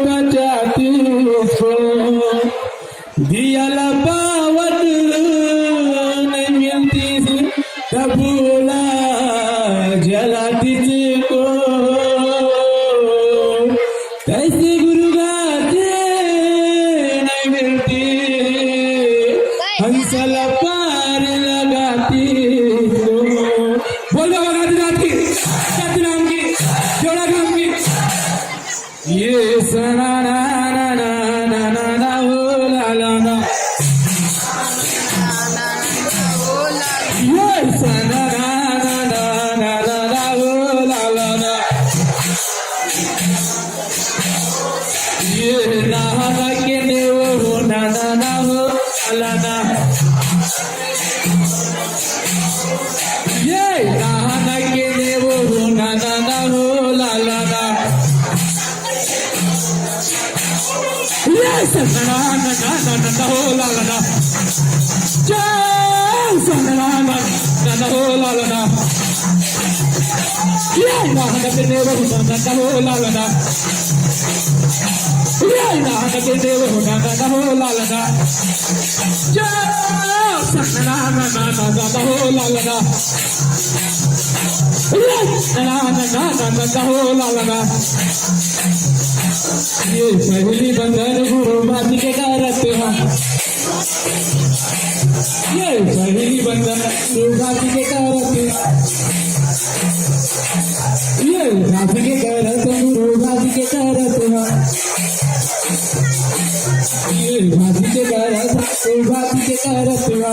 बचाती उसको दिया पावत नहीं मिलती कबूला जलाती को कैसे गुरु गाते नहीं मिलती हंसला पार लगाती को बोलो गाती सतनाम की जोड़ा काम की ये सना ना ना ना ना ना ना हो ला ला ना ये सना ना ना ना ना ना ना हो ला ला ना ये ना ना के ने हो ना ना ना हो ला ना ये ना ना के ने हो ना ना ना हो ला ला ना Yes, na na na na na ho la la na. Yes, na na na na ho la la na. Yeah, na na ke ne ho na na ho la la na. Yeah, na na ke ne ho na na ho la la na. Yes, na na na na ho la la na. Yes, na na na ho la la na. ये पहली बंधन गुरु माती के करते हो ये पहली बंधन गुरु माती के करते ये माती के करते गुरु माती के करते हो ये माती के करते गुरु माती के करते हो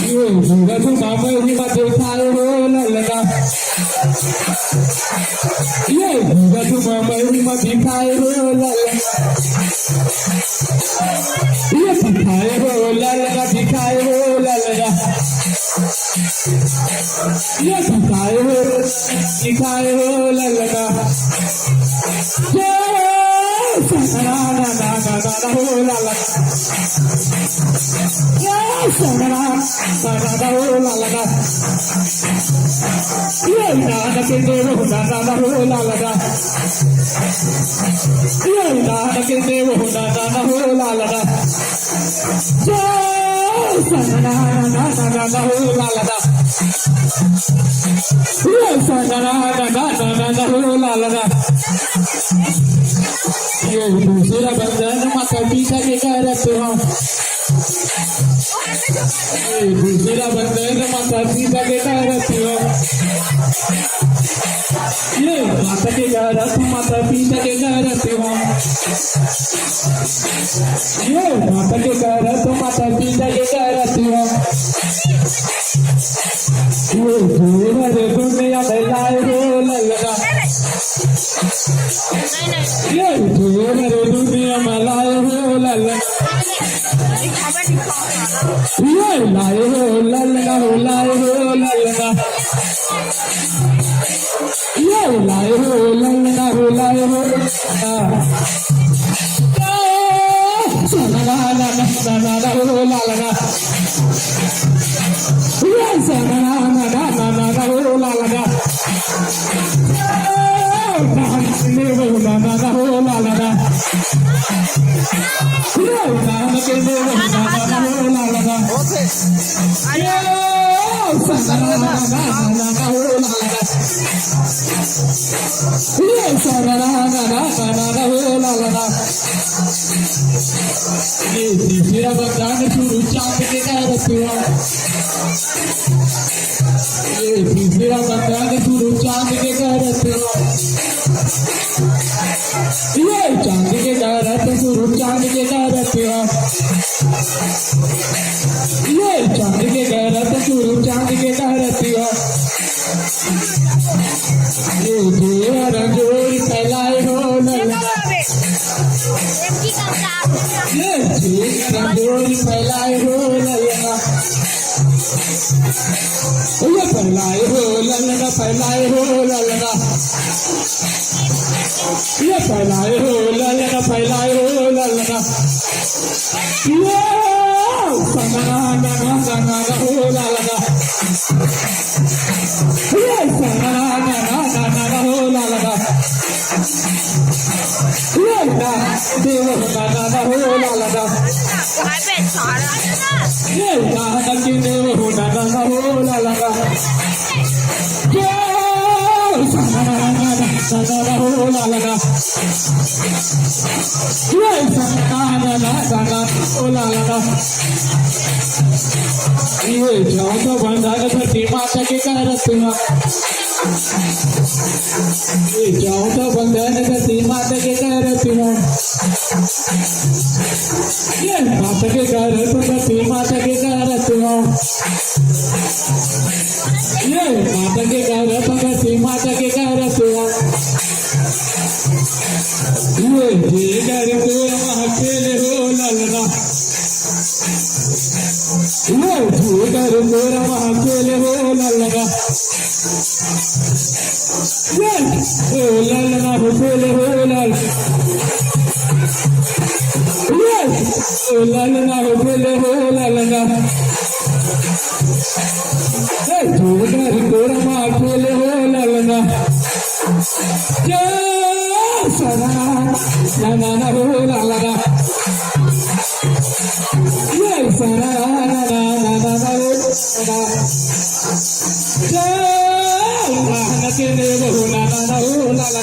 ये भगत मामा ही मत उठाए हो ललना ये भगत मामा ही मत दिखाए हो ललना ये दिखाए हो ललना दिखाए हो ललना ये दिखाए हो ललना ना ना ना ना ना हो ललना ना ना ना हो ललना ये ना ना के देव हो ना ना हो ललना ये ना ना के देव हो ना ना हो ललना ना ना ना ना हो ललना ये ना ना ना हो ललना ये दूसरा बंधन माता पिता के करते हो ये दूसरा बंधन माता पिता के करते हो ये माता के करते माता पिता के करते हो ये माता के करते माता पिता के करते हो ये पूरा दुनिया में लाए हो ललना ये पूरा दुनिया में लाए हो ललना ये लाए हो ललना हो लाए हो ललना ये लाए हो ललना हो लाए हो सना ना ना ना हो ललना ये सना ना ना ना ना हो ललना ने हो ना ना हो ललना ये ना के ने हो ना ना हो ललना ये सना ना ना हो ललना ये सना ना ना हो ललना ये तीसरा बंधन गुरु चांद के करते हो ये तीसरा बंधन गुरु चांद के करते हो ये चांद के करते गुरु चांद के करते हो ये चांद के करते गुरु चांद के करते हो ये देवर जोड़ी फैलाए हो ललना ये देवर फैलाए हो ललना ये फैलाए हो ललना फैलाए हो ललना ये फैलाए हो ललना फैलाए हो ललना ये सना ना ना ना हो ललना ये सना ना ना ना हो ललना ना देव ना ना हो ला ला ना 我还被查了。 ना नकी देव ना ना हो ला ला ना ना ना हो ला ला ना ना हो ला ला ना ये जाओ तो बंधार धरती माता के करतुआ ये जाओ तो बंधन धरती माता के करतुआ ये माता के करत धरती माता के करतुआ ये माता के करत धरती माता के करतुआ ये कर तो अकेले हो ललना वो कर मेरा अकेले हो ललना ओ ललना हो अकेले हो लल ओ ललना हो अकेले हो ललना कर तोरा अकेले हो ललना सना ना ना हो ललना सना ना ना ना ना हो ना के देव हो ना ना हो ललना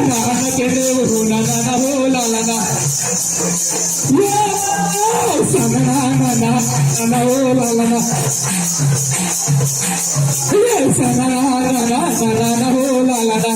ना के देव हो ना ना हो ललना सना ना ना ना हो ललना सना ना ना ना हो ललना